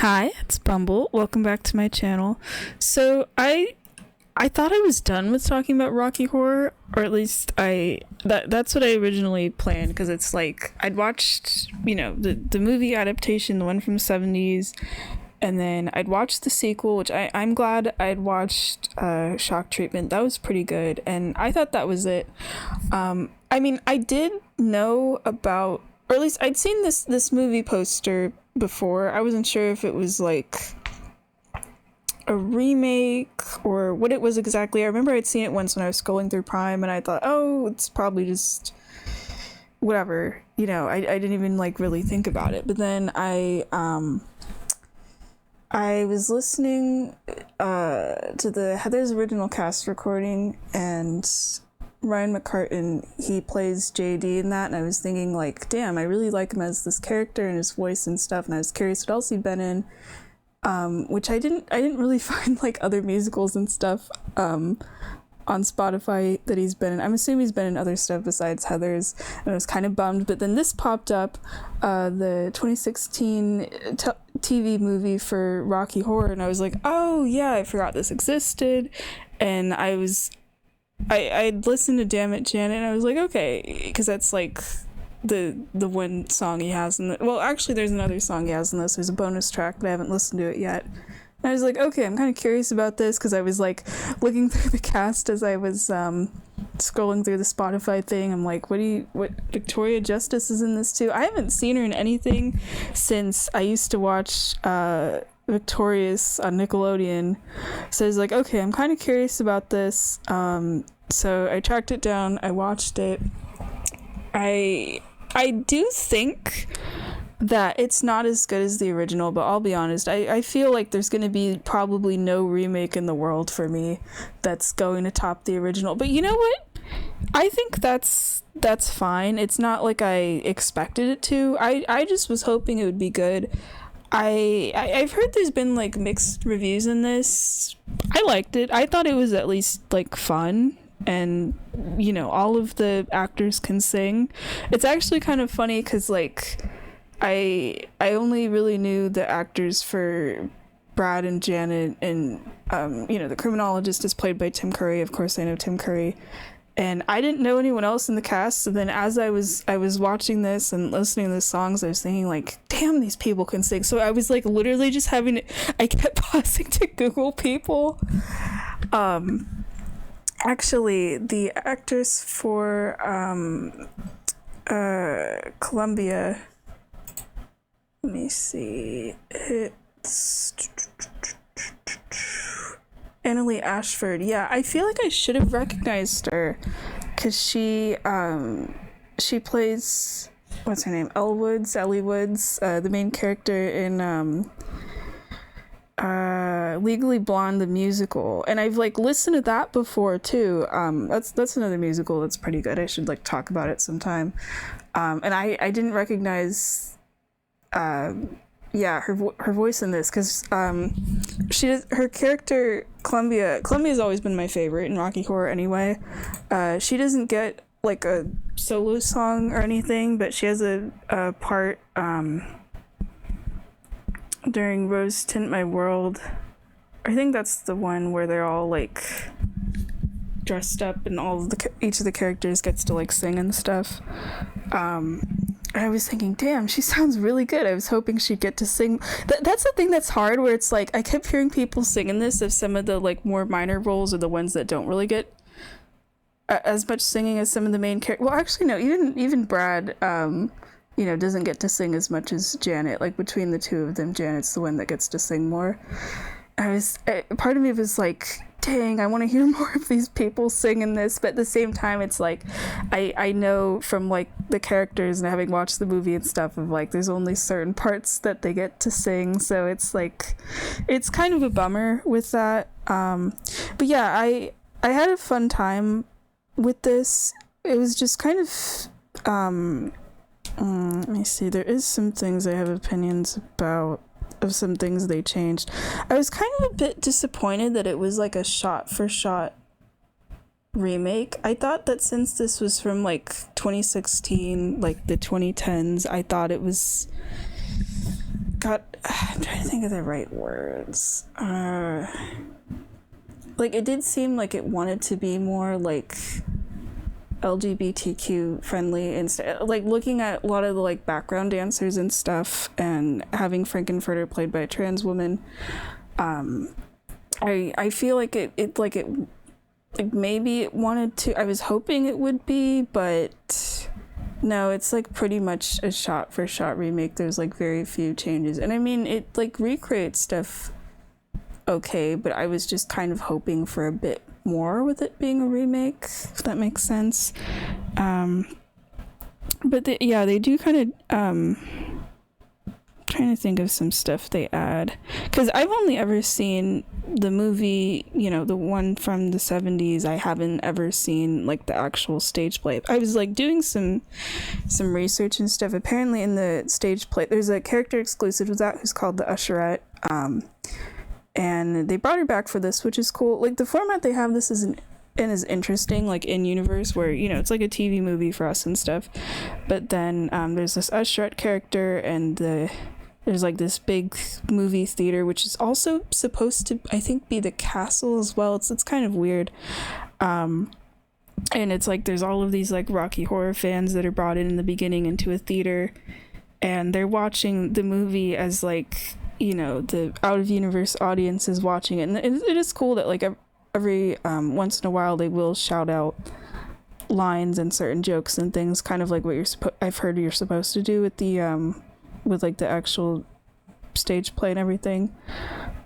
Hi, it's Bumble. Welcome back to my channel. So I thought I was done with talking about Rocky Horror, or at least that's what I originally planned, because it's like I'd watched, the movie adaptation, the one from the 70s, and then I'd watched the sequel, which I'm glad I'd watched. Shock Treatment. That was pretty good, and I thought that was it. I did know about, or at least I'd seen this movie poster before. I wasn't sure if it was like a remake or what it was exactly. I remember I'd seen it once when I was scrolling through Prime, and I thought, oh, it's probably just whatever. I didn't even like really think about it. But then I was listening to the Heather's original cast recording, and Ryan McCartan, he plays JD in that, and I was thinking like, damn, I really like him as this character and his voice and stuff, and I was curious what else he'd been in, which I didn't really find like other musicals and stuff on Spotify that he's been in. I'm assuming he's been in other stuff besides Heather's, and I was kind of bummed. But then this popped up, the 2016 TV movie for Rocky Horror, and I was like, oh yeah, I forgot this existed. And I'd listened to Damn It Janet, and I was like, okay, because that's like the one song he has in well, actually there's another song he has in this. There's a bonus track, but I haven't listened to it yet. And I was like, okay, I'm kind of curious about this, because I was like looking through the cast as I was scrolling through the Spotify thing. I'm like, what Victoria Justice is in this too? I haven't seen her in anything since I used to watch Victorious on Nickelodeon. So I was like, okay, I'm kind of curious about this. So I tracked it down, I watched it. I do think that it's not as good as the original, but I'll be honest, I feel like there's going to be probably no remake in the world for me that's going to top the original. But you know what? I think that's fine. It's not like I expected it to. I just was hoping it would be good. I've heard there's been like mixed reviews in this. I liked it. I thought it was at least like fun, and all of the actors can sing. It's actually kind of funny because like I only really knew the actors for Brad and Janet, and the criminologist is played by Tim Curry. Of course I know Tim Curry, and I didn't know anyone else in the cast. So then as I was watching this and listening to the songs, I was thinking like, damn, these people can sing. So I was like literally just I kept pausing to Google people. Actually, the actress for Columbia, let me see, it's Annalee Ashford. Yeah, I feel like I should have recognized her, because she plays, what's her name, Ellie Woods, the main character in Legally Blonde the musical, and I've like listened to that before too. That's another musical that's pretty good. I should like talk about it sometime. And I didn't recognize her voice in this, because her character Columbia's always been my favorite in Rocky Horror anyway. She doesn't get like a solo song or anything, but she has a part during Rose Tint My World. I think that's the one where they're all like dressed up, and each of the characters gets to like sing and stuff. I was thinking, damn, she sounds really good. I was hoping she'd get to sing. That's the thing that's hard, where it's like I kept hearing people singing this of some of the like more minor roles, or the ones that don't really get as much singing as some of the main characters. Well, actually no, even Brad doesn't get to sing as much as Janet. Like between the two of them, Janet's the one that gets to sing more. Part of me was like, dang, I want to hear more of these people singing this, but at the same time it's like I know from like the characters and having watched the movie and stuff of like there's only certain parts that they get to sing, so it's like it's kind of a bummer with that. But yeah, I had a fun time with this. It was just kind of let me see, there is some things I have opinions about, of some things they changed. I was kind of a bit disappointed that it was like a shot for shot remake. I thought that since this was from like 2016, like the 2010s, I thought it was I'm trying to think of the right words. Like, it did seem like it wanted to be more like LGBTQ friendly, and like looking at a lot of the like background dancers and stuff, and having Frankenfurter played by a trans woman. I feel like it like maybe it wanted to. I was hoping it would be, but no, it's like pretty much a shot for shot remake. There's like very few changes, and I mean it like recreates stuff okay, but I was just kind of hoping for a bit more with it being a remake, if that makes sense. But they do kind of trying to think of some stuff they add, because I've only ever seen the movie, you know, the one from the 70s. I haven't ever seen like the actual stage play. I was like doing some research and stuff. Apparently in the stage play there's a character exclusive to that who's called the Usherette, and they brought her back for this, which is cool. Like the format they have this is interesting, like in universe, where, you know, it's like a TV movie for us and stuff, but then there's this Usherette character, and there's like this big movie theater, which is also supposed to, I think, be the castle as well. It's kind of weird. And it's like there's all of these like Rocky Horror fans that are brought in the beginning into a theater, and they're watching the movie as like, you know, the out of universe audience is watching it. And it is cool that like every once in a while they will shout out lines and certain jokes and things, kind of like what I've heard you're supposed to do with the with like the actual stage play and everything.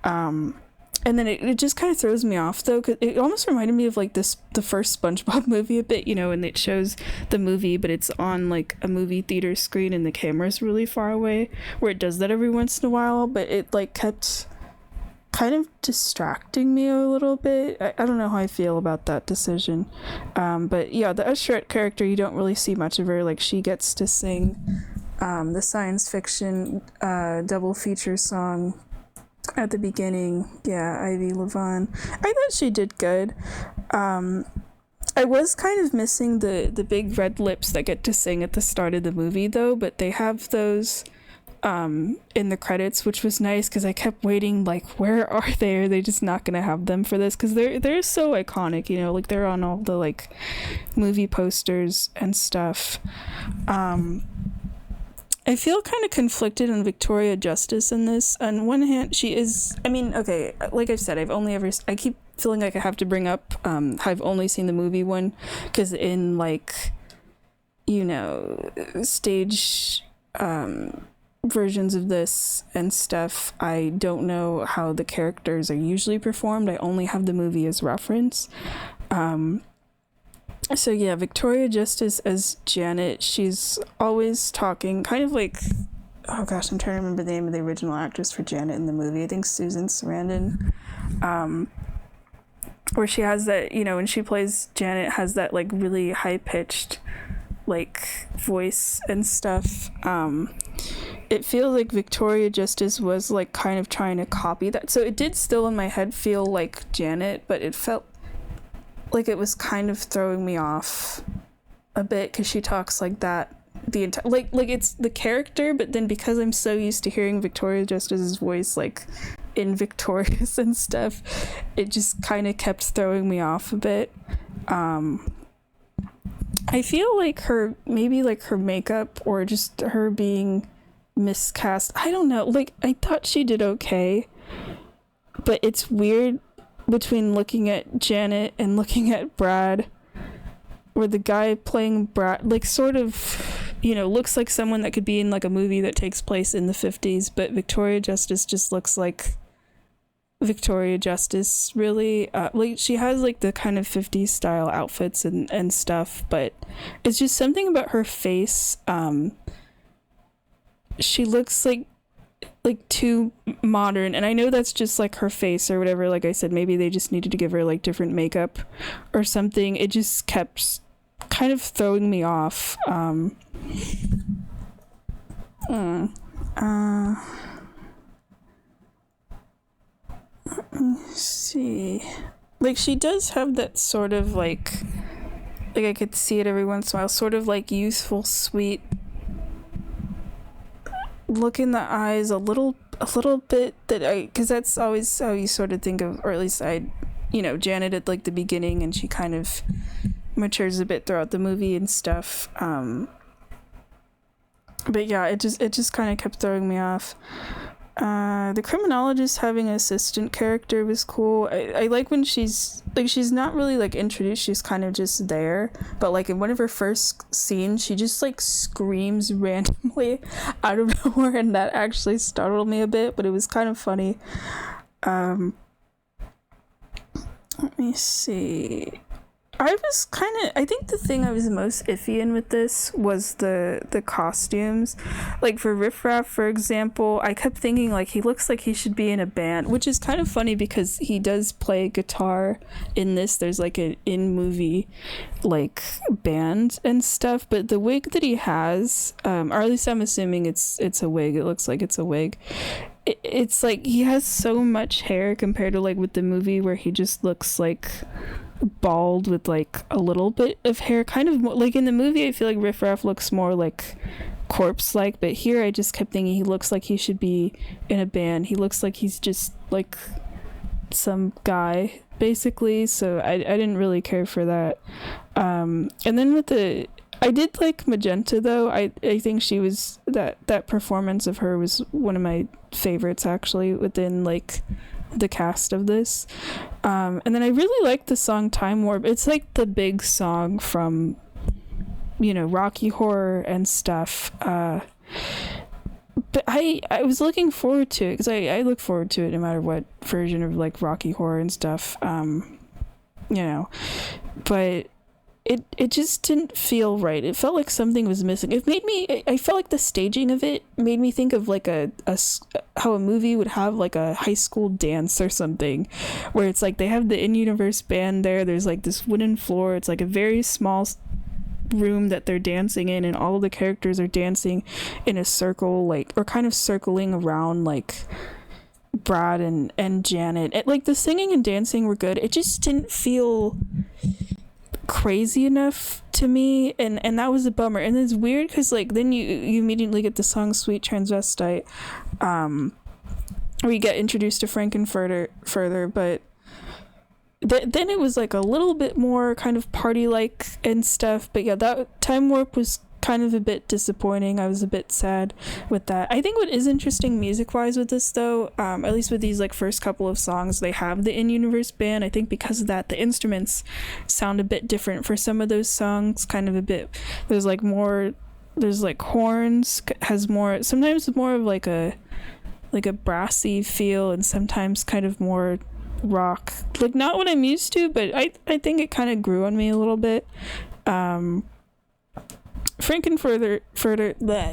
And then it just kind of throws me off though, because it almost reminded me of like the first SpongeBob movie a bit, you know, and it shows the movie but it's on like a movie theater screen and the camera's really far away, where it does that every once in a while, but it like kept kind of distracting me a little bit. I don't know how I feel about that decision. But yeah, the Usherette character, you don't really see much of her. Like she gets to sing the science fiction double feature song at the beginning. Yeah, Ivy Levon. I thought she did good. I was kind of missing the big red lips that get to sing at the start of the movie though, but they have those in the credits, which was nice, because I kept waiting like, where are they? Are they just not gonna have them for this? Because they're so iconic, you know, like they're on all the like movie posters and stuff. I feel kind of conflicted on Victoria Justice in this. On one hand, she is, I mean, okay, like I've said, I keep feeling like I have to bring up I've only seen the movie one, because in like, you know, stage versions of this and stuff, I don't know how the characters are usually performed. I only have the movie as reference. So yeah, Victoria Justice as Janet, she's always talking kind of like, oh gosh, I'm trying to remember the name of the original actress for Janet in the movie. I think Susan Sarandon. Where she has that, you know, when she plays Janet, has that like really high-pitched like voice and stuff. It feels like Victoria Justice was like kind of trying to copy that. So it did still in my head feel like Janet, but it felt like it was kind of throwing me off a bit, because she talks like that the entire like it's the character, but then because I'm so used to hearing Victoria Justice's voice like in Victorious and stuff, it just kind of kept throwing me off a bit. I feel like maybe her makeup, or just her being miscast, I don't know, like I thought she did okay, but it's weird between looking at Janet and looking at Brad, where the guy playing Brad like sort of, you know, looks like someone that could be in like a movie that takes place in the 50s, but Victoria Justice just looks like Victoria Justice, really. Like she has like the kind of 50s style outfits and stuff, but it's just something about her face. She looks like too modern, and I know that's just like her face or whatever. Like I said, maybe they just needed to give her like different makeup or something. It just kept kind of throwing me off. Let me see. Like she does have that sort of like I could see it every once in a while, sort of like youthful, sweet look in the eyes a little bit, because that's always how you sort of think of, or at least Janet at like the beginning, and she kind of matures a bit throughout the movie and stuff. But yeah, it just kind of kept throwing me off. The criminologist having an assistant character was cool. I like when she's not really like introduced, she's kind of just there, but like in one of her first scenes she just like screams randomly out of nowhere, and that actually startled me a bit, but it was kind of funny. Let me see. I think the thing I was most iffy in with this was the costumes. Like for Riff Raff, for example, I kept thinking like he looks like he should be in a band, which is kind of funny because he does play guitar in this. There's like an in-movie like band and stuff, but the wig that he has, or at least I'm assuming it's a wig. It looks like it's a wig. It's like he has so much hair compared to like with the movie where he just looks like bald with like a little bit of hair, kind of more, like in the movie I feel like Riff Raff looks more like corpse like, but here I just kept thinking he looks like he should be in a band. He looks like he's just like some guy basically, so I didn't really care for that. And then I did like Magenta though. I think she was that performance of her was one of my favorites actually within like the cast of this. And then I really like the song Time Warp. It's like the big song from Rocky Horror and stuff. But I was looking forward to it because I look forward to it no matter what version of like Rocky Horror and stuff. But it just didn't feel right. It felt like something was missing. I felt like the staging of it made me think of like how a movie would have like a high school dance or something, where it's like they have the in-universe band there. There's like this wooden floor. It's like a very small room that they're dancing in, and all of the characters are dancing in a circle, like, or kind of circling around like Brad and Janet. Like the singing and dancing were good. It just didn't feel crazy enough to me, and that was a bummer. And it's weird because like then you immediately get the song Sweet Transvestite, where you get introduced to Frankenfurter, but then it was like a little bit more kind of party like and stuff. But yeah, that Time Warp was kind of a bit disappointing. I was a bit sad with that. I think what is interesting music wise with this though, at least with these like first couple of songs, they have the in-universe band. I think because of that the instruments sound a bit different for some of those songs, kind of a bit, there's like horns, has more, sometimes more of like a brassy feel, and sometimes kind of more rock, like not what I'm used to, but I think it kind of grew on me a little bit. Frankenfurter,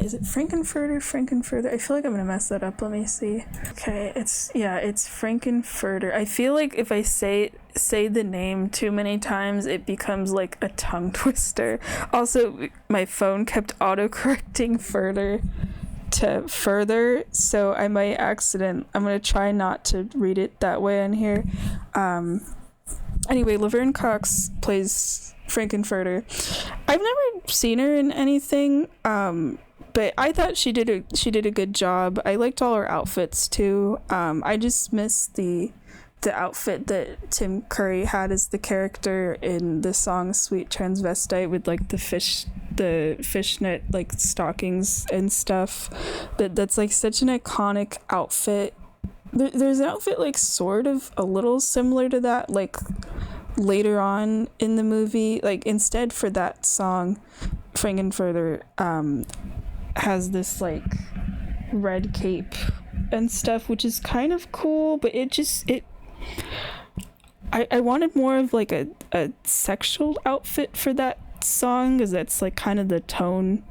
is it Frankenfurter? I feel like I'm gonna mess that up. Let me see. Okay, it's Frankenfurter. I feel like if I say the name too many times, it becomes like a tongue twister. Also, my phone kept autocorrecting further to further, so I might I'm gonna try not to read it that way on here. Anyway, Laverne Cox plays Frankenfurter. I've never seen her in anything, but I thought she did a good job. I liked all her outfits too. I just missed the outfit that Tim Curry had as the character in the song Sweet Transvestite, with like the fishnet like stockings and stuff. That's like such an iconic outfit. There's an outfit like sort of a little similar to that like later on in the movie. Like instead for that song, Frankenfurter has this like red cape and stuff, which is kind of cool, but I wanted more of like a sexual outfit for that song, because that's like kind of the tone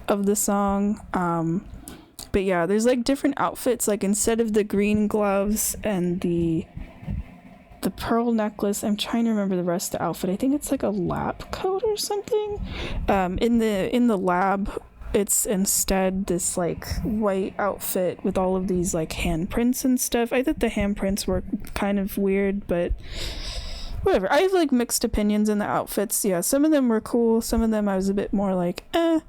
of the song. But yeah, there's like different outfits, like instead of the green gloves and the pearl necklace, I'm trying to remember the rest of the outfit. I think it's like a lab coat or something. In the lab, it's instead this like white outfit with all of these like handprints and stuff. I thought the handprints were kind of weird, but whatever. I have like mixed opinions in the outfits. Yeah, some of them were cool. Some of them I was a bit more like, eh.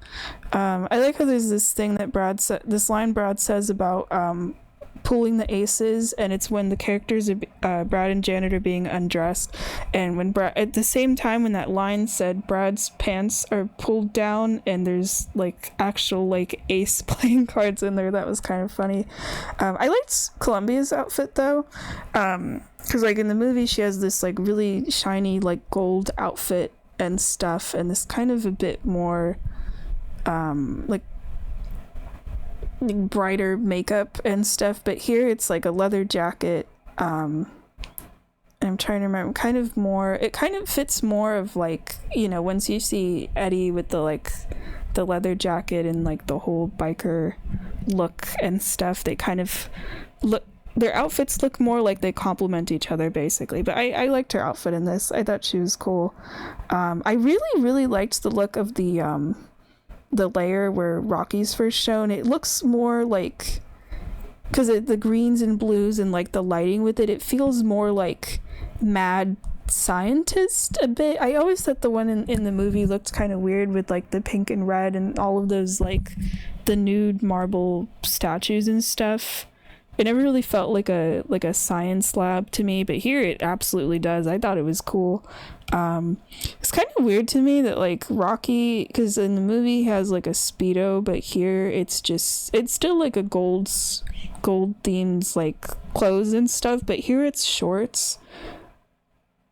I like how there's this thing that this line Brad says about pulling the aces, and it's when the characters are Brad and Janet are being undressed, and when Brad, at the same time when that line said Brad's pants are pulled down and there's like actual like ace playing cards in there. That was kind of funny. I liked Columbia's outfit though, because like in the movie she has this like really shiny like gold outfit and stuff, and this kind of a bit more like brighter makeup and stuff, but here it's like a leather jacket. I'm trying to remember, it kind of fits more of like, you know, once you see Eddie with the like the leather jacket and like the whole biker look and stuff, they kind of look, their outfits look more like they complement each other basically. But I liked her outfit in this. I thought she was cool. I really liked the look of the layer where Rocky's first shown. It looks more like, because the greens and blues and like the lighting with it feels more like Mad Scientist a bit. I always thought the one in the movie looked kind of weird with like the pink and red and all of those like the nude marble statues and stuff. It never really felt like a science lab to me, but here it absolutely does. I thought it was cool. It's kind of weird to me that like Rocky, because in the movie he has like a Speedo, but here it's still like a gold themes like clothes and stuff, but here it's shorts.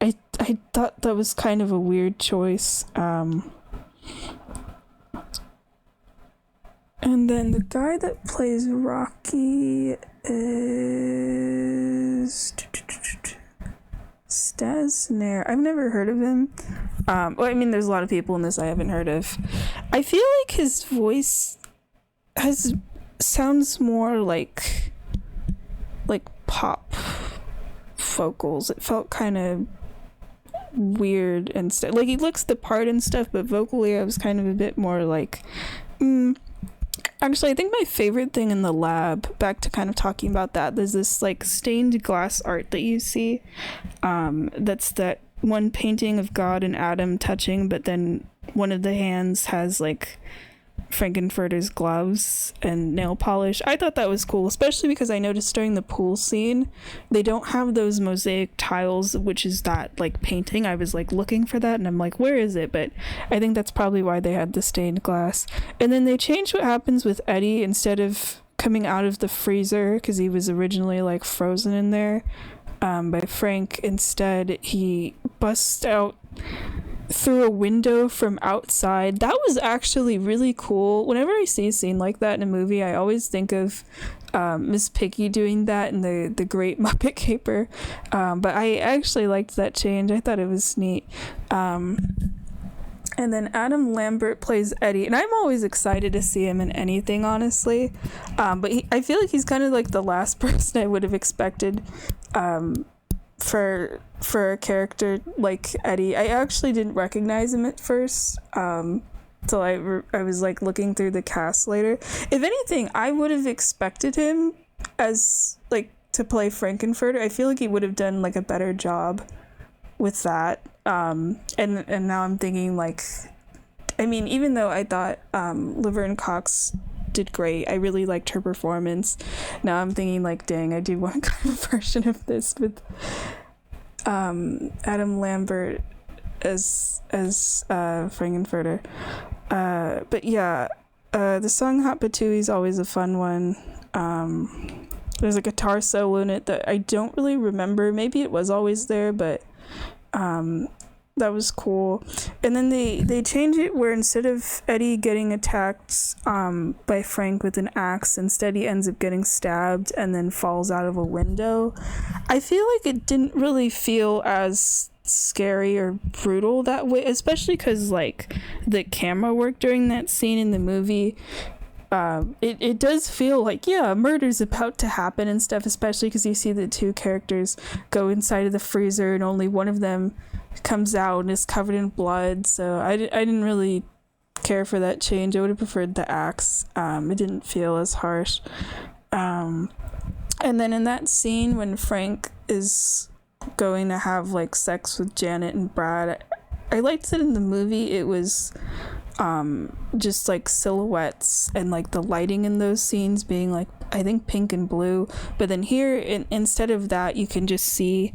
I thought that was kind of a weird choice. And then the guy that plays Rocky is Stasner. I've never heard of him. Well, I mean, there's a lot of people in this I haven't heard of. I feel like his voice sounds more like pop vocals. It felt kind of weird and stuff. Like he looks the part and stuff, but vocally I was kind of a bit more like, Actually, I think my favorite thing in the lab, back to kind of talking about that, there's this like stained glass art that you see. That's that one painting of God and Adam touching, but then one of the hands has like Frankenfurter's gloves and nail polish. I thought that was cool, especially because I noticed during the pool scene they don't have those mosaic tiles, which is that like painting. I was like looking for that and I'm like, where is it? But I think that's probably why they had the stained glass. And then they changed what happens with Eddie. Instead of coming out of the freezer, because he was originally like frozen in there by Frank, instead he busts out through a window from outside. That was actually really cool. Whenever I see a scene like that in a movie, I always think of Miss Piggy doing that in the Great Muppet Caper. But I actually liked that change. I thought it was neat. And then Adam Lambert plays Eddie, and I'm always excited to see him in anything, honestly. But I feel like he's kind of like the last person I would have expected for a character like Eddie. I actually didn't recognize him at first, till I was like looking through the cast later. If anything, I would have expected him as like to play Frankenfurter. I feel like he would have done like a better job with that. And now I'm thinking like, I mean, even though I thought Laverne Cox did great, I really liked her performance. Now I'm thinking like, dang, I do want kind of a version of this with Adam Lambert as Frankenfurter. But yeah, the song Hot Patooey is always a fun one. There's a guitar solo in it that I don't really remember. Maybe it was always there, but that was cool. And then they change it where instead of Eddie getting attacked by Frank with an axe, instead he ends up getting stabbed and then falls out of a window. I feel like it didn't really feel as scary or brutal that way, especially because like the camera work during that scene in the movie, it does feel like, yeah, a murder's about to happen and stuff, especially because you see the two characters go inside of the freezer and only one of them comes out and is covered in blood. So I didn't really care for that change. I would have preferred the axe. It didn't feel as harsh. And then in that scene when Frank is going to have like sex with Janet and Brad. I liked that in the movie it was just like silhouettes and like the lighting in those scenes being like, I think, pink and blue, but then here instead of that you can just see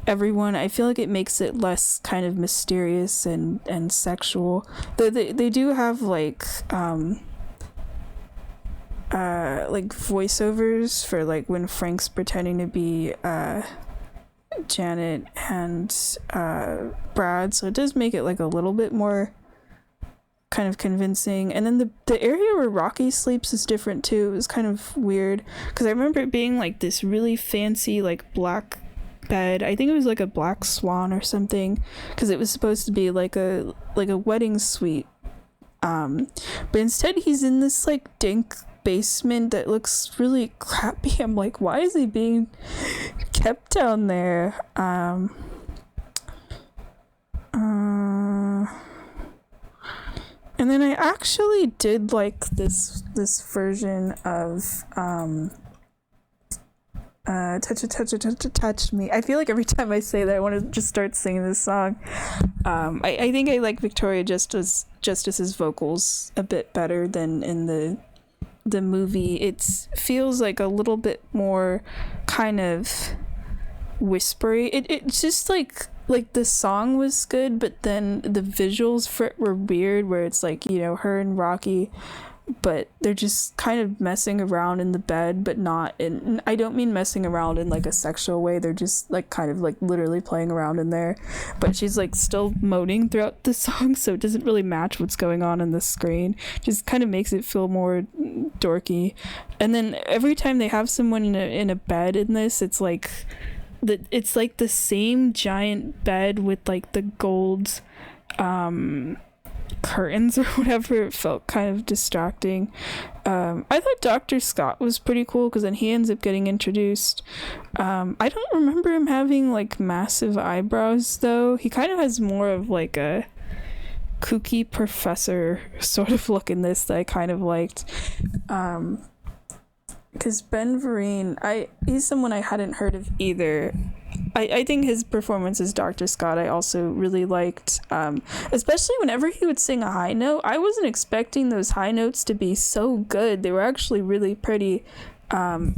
everyone. I feel like it makes it less kind of mysterious and sexual. They do have like voiceovers for like when Frank's pretending to be Janet and Brad, so it does make it like a little bit more kind of convincing. And then the area where Rocky sleeps is different too. It was kind of weird because I remember it being like this really fancy like black bed. I think it was like a black swan or something because it was supposed to be like a wedding suite, but instead he's in this like dank basement that looks really crappy. I'm like, why is he being kept down there? And then I actually did like this version of touch me. I feel like every time I say that I want to just start singing this song. I think I like Victoria Justice's vocals a bit better than in the movie. It feels like a little bit more kind of whispery. It's just like the song was good, but then the visuals for it were weird, where it's like, you know, her and Rocky, but they're just kind of messing around in the bed, but not in, I don't mean messing around in like a sexual way, they're just like kind of like literally playing around in there, but she's like still moaning throughout the song, so it doesn't really match what's going on the screen. Just kind of makes it feel more dorky. And then every time they have someone in a bed in this, it's like the same giant bed with like the gold curtains or whatever. It felt kind of distracting. I thought Dr. Scott was pretty cool because then he ends up getting introduced. I don't remember him having like massive eyebrows though. He kind of has more of like a kooky professor sort of look in this that I kind of liked. Because Ben Vereen, he's someone I hadn't heard of either. I think his performance as Dr. Scott I also really liked, especially whenever he would sing a high note. I wasn't expecting those high notes to be so good. They were actually really pretty. I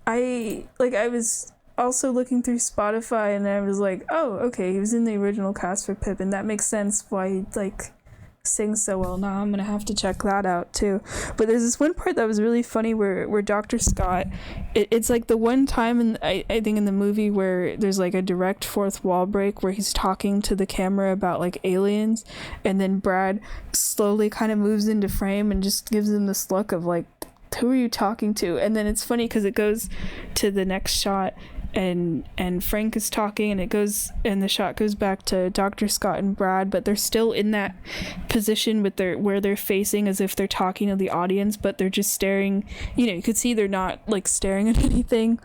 was also looking through Spotify and I was like, oh, okay, he was in the original cast for Pippin. That makes sense why he like sings so well. Now I'm gonna have to check that out too. But there's this one part that was really funny where Dr. Scott, it's like the one time I think in the movie where there's like a direct fourth wall break where he's talking to the camera about like aliens, and then Brad slowly kind of moves into frame and just gives him this look of like, who are you talking to? And then it's funny because it goes to the next shot and Frank is talking and the shot goes back to Dr. Scott and Brad, but they're still in that position with where they're facing as if they're talking to the audience, but they're just staring. You know, you could see they're not like staring at anything.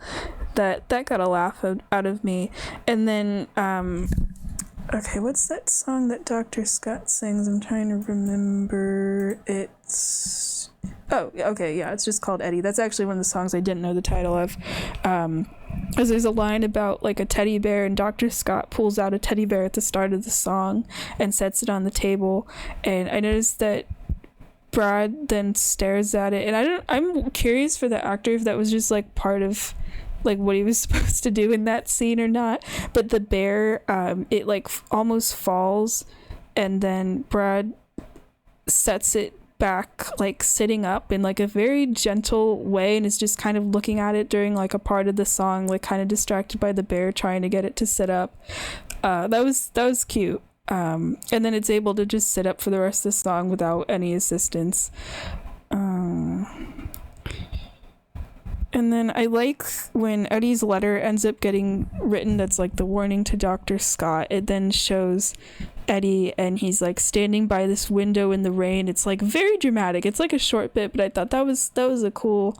That got a laugh out of me. And then okay, what's that song that Dr. Scott sings? I'm trying to remember. It's just called Eddie. That's actually one of the songs I didn't know the title of. As there's a line about like a teddy bear, and Dr. Scott pulls out a teddy bear at the start of the song and sets it on the table, and I noticed that Brad then stares at it, and I'm curious for the actor if that was just like part of like what he was supposed to do in that scene or not. But the bear, it like almost falls, and then Brad sets it back, like sitting up in like a very gentle way, and is just kind of looking at it during like a part of the song, like kind of distracted by the bear trying to get it to sit up. That was cute. And then it's able to just sit up for the rest of the song without any assistance. And then I like when Eddie's letter ends up getting written, that's like the warning to Dr. Scott. It then shows Eddie and he's like standing by this window in the rain. It's like very dramatic. It's like a short bit, but I thought that was a cool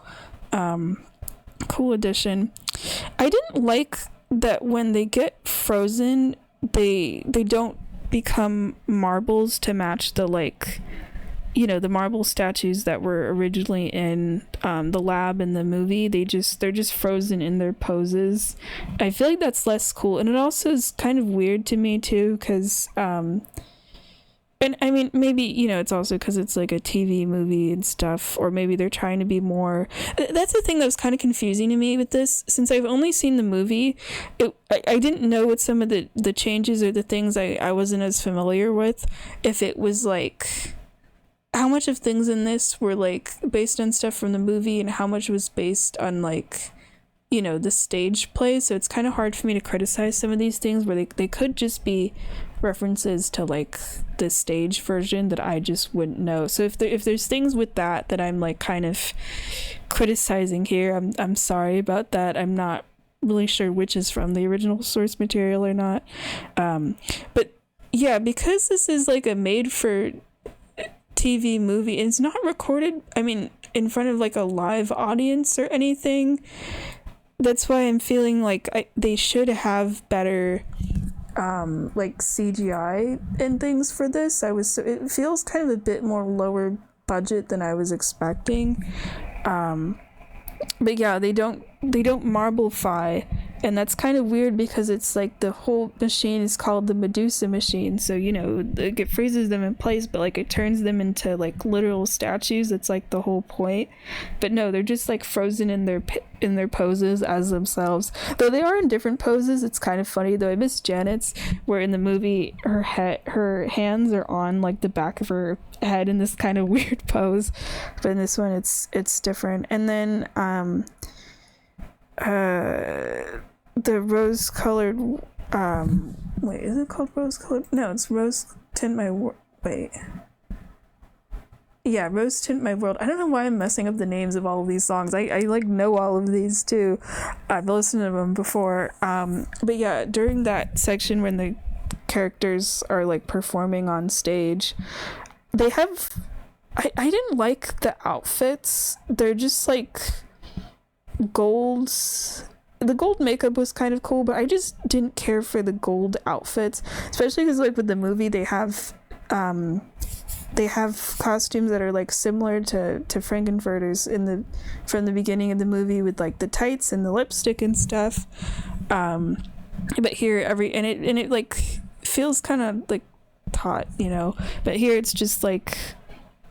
addition. I didn't like that when they get frozen, they don't become marbles to match the like the marble statues that were originally in the lab in the movie, they're just frozen in their poses. I feel like that's less cool, and it also is kind of weird to me too, because and I mean, maybe, it's also because it's like a TV movie and stuff, or maybe they're trying to be more. That's the thing that was kind of confusing to me with this. Since I've only seen the movie, I didn't know what some of the changes or the things I wasn't as familiar with, if it was like how much of things in this were like based on stuff from the movie and how much was based on like the stage play. So it's kind of hard for me to criticize some of these things where they could just be references to like the stage version that I just wouldn't know. So if there's things with that I'm like kind of criticizing here, I'm sorry about that. I'm not really sure which is from the original source material or not. But yeah, because this is like a made for TV movie and it's not recorded, I mean, in front of like a live audience or anything, that's why I'm feeling like they should have better like CGI and things for this. It feels kind of a bit more lower budget than I was expecting. But yeah, they don't marblefy, and that's kind of weird because it's like the whole machine is called the Medusa machine, so it freezes them in place, but like it turns them into like literal statues. That's like the whole point. But no, they're just like frozen in their poses as themselves, though they are in different poses. It's kind of funny though. I miss Janet's, where in the movie her hands are on like the back of her head in this kind of weird pose, but in this one it's different. And then the rose colored wait, is it called rose colored? No, it's rose tint my wait yeah, rose tint my world. I don't know why I'm messing up the names of all of these songs. I like know all of these too. I've listened to them before. But yeah, during that section when the characters are like performing on stage, they have I didn't like the outfits. They're just like golds. The gold makeup was kind of cool, but I just didn't care for the gold outfits, especially because like with the movie they have costumes that are like similar to Frankenfurter's from the beginning of the movie, with like the tights and the lipstick and stuff. But here it like feels kind of like taut, but here it's just like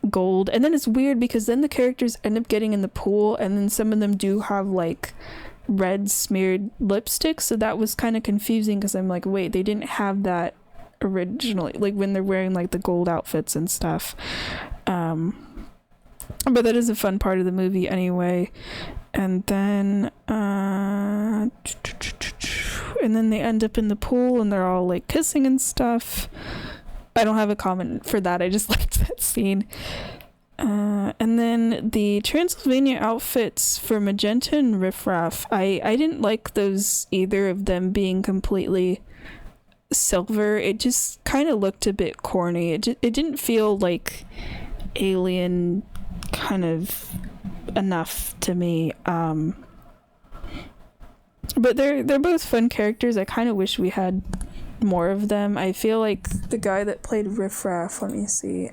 gold. And then it's weird because then the characters end up getting in the pool, and then some of them do have like red smeared lipstick, so that was kind of confusing because I'm like, wait, they didn't have that originally, like when they're wearing like the gold outfits and stuff. But that is a fun part of the movie anyway. And then they end up in the pool and they're all like kissing and stuff. I don't have a comment for that, I just liked that scene. And then the Transylvania outfits for Magenta and Riff Raff, I didn't like those, either of them being completely silver. It just kind of looked a bit corny. It didn't feel like alien kind of enough to me. But they're both fun characters. I kind of wish we had more of them. I feel like the guy that played Riff Raff, let me see,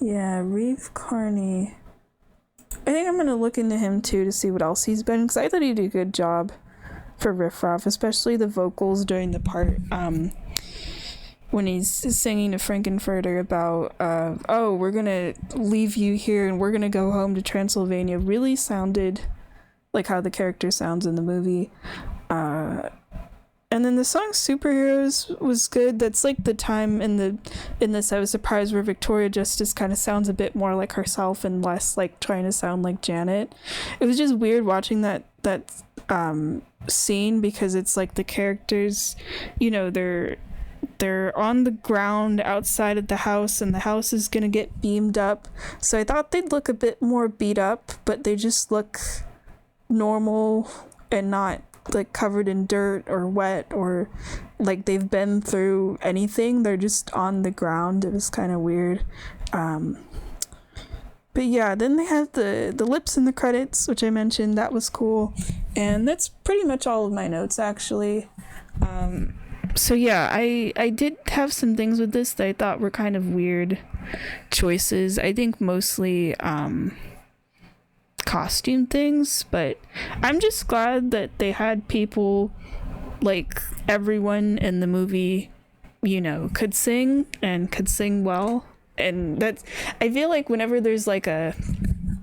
Reeve Carney. I think I'm gonna look into him too to see what else he's been, because I thought he did a good job for Riff Raff, especially the vocals during the part when he's singing to Frankenfurter about we're gonna leave you here and we're gonna go home to Transylvania, really sounded like how the character sounds in the movie. And then the song Superheroes was good. That's like the time in this I was surprised where Victoria Justice kind of sounds a bit more like herself and less like trying to sound like Janet. It was just weird watching that scene, because it's like the characters, they're on the ground outside of the house and the house is gonna get beamed up. So I thought they'd look a bit more beat up, but they just look normal and not like covered in dirt or wet or like they've been through anything. They're just on the ground. It was kind of weird. But yeah, then they have the lips in the credits, which I mentioned. That was cool. And that's pretty much all of my notes, actually. So yeah, I did have some things with this that I thought were kind of weird choices. I think mostly costume things, but I'm just glad that they had people, like everyone in the movie, could sing and could sing well. And that's, I feel like whenever there's like a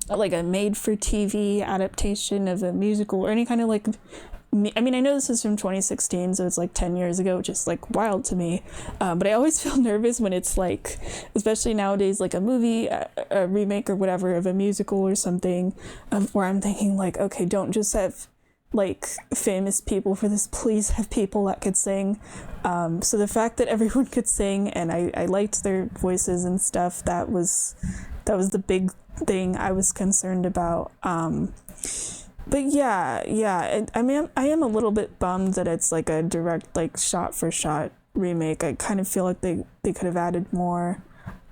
made for TV adaptation of a musical or any kind of like, I mean, I know this is from 2016, so it's like 10 years ago, which is like wild to me. But I always feel nervous when it's like, especially nowadays, like a movie, a remake or whatever of a musical or something, where I'm thinking like, okay, don't just have like famous people for this, please have people that could sing. So the fact that everyone could sing and I liked their voices and stuff, that was the big thing I was concerned about. But yeah, I mean, I am a little bit bummed that it's like a direct, like shot for shot remake. I kind of feel like they could have added more.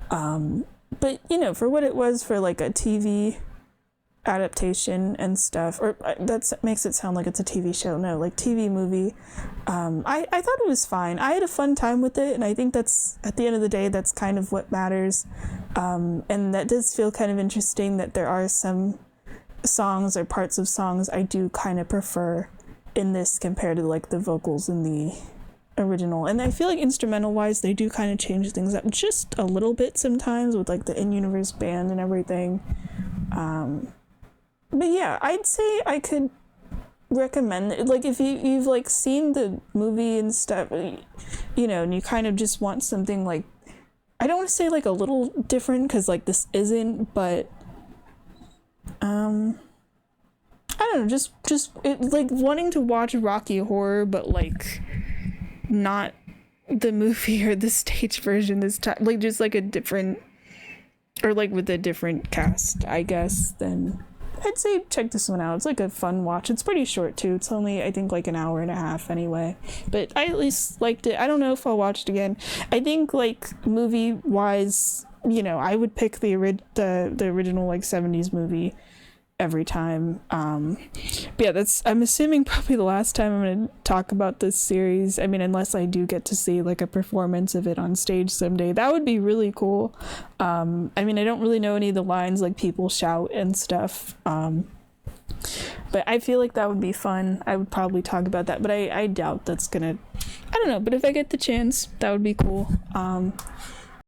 But for what it was, for like a TV adaptation and stuff, or that makes it sound like it's a TV show. No, like TV movie. I thought it was fine. I had a fun time with it, and I think that's, at the end of the day, that's kind of what matters. And that does feel kind of interesting that there are some songs or parts of songs I do kind of prefer in this compared to like the vocals in the original. And I feel like instrumental wise they do kind of change things up just a little bit sometimes with like the in-universe band and everything. But yeah, I'd say I could recommend it. Like if you've like seen the movie and stuff, and you kind of just want something like, I don't want to say like a little different because like this isn't, but I don't know, just it, like wanting to watch Rocky Horror, but like not the movie or the stage version this time, like just like a different, or like with a different cast, I guess, then I'd say check this one out. It's like a fun watch. It's pretty short too. It's only, I think, like an hour and a half anyway. But I at least liked it. I don't know if I'll watch it again. I think like movie wise, I would pick the original like 70s movie every time. But yeah, that's, I'm assuming, probably the last time I'm going to talk about this series. I mean, unless I do get to see like a performance of it on stage someday, that would be really cool. I mean, I don't really know any of the lines, like people shout and stuff, but I feel like that would be fun. I would probably talk about that, but I doubt that's gonna, I don't know, but if I get the chance, that would be cool.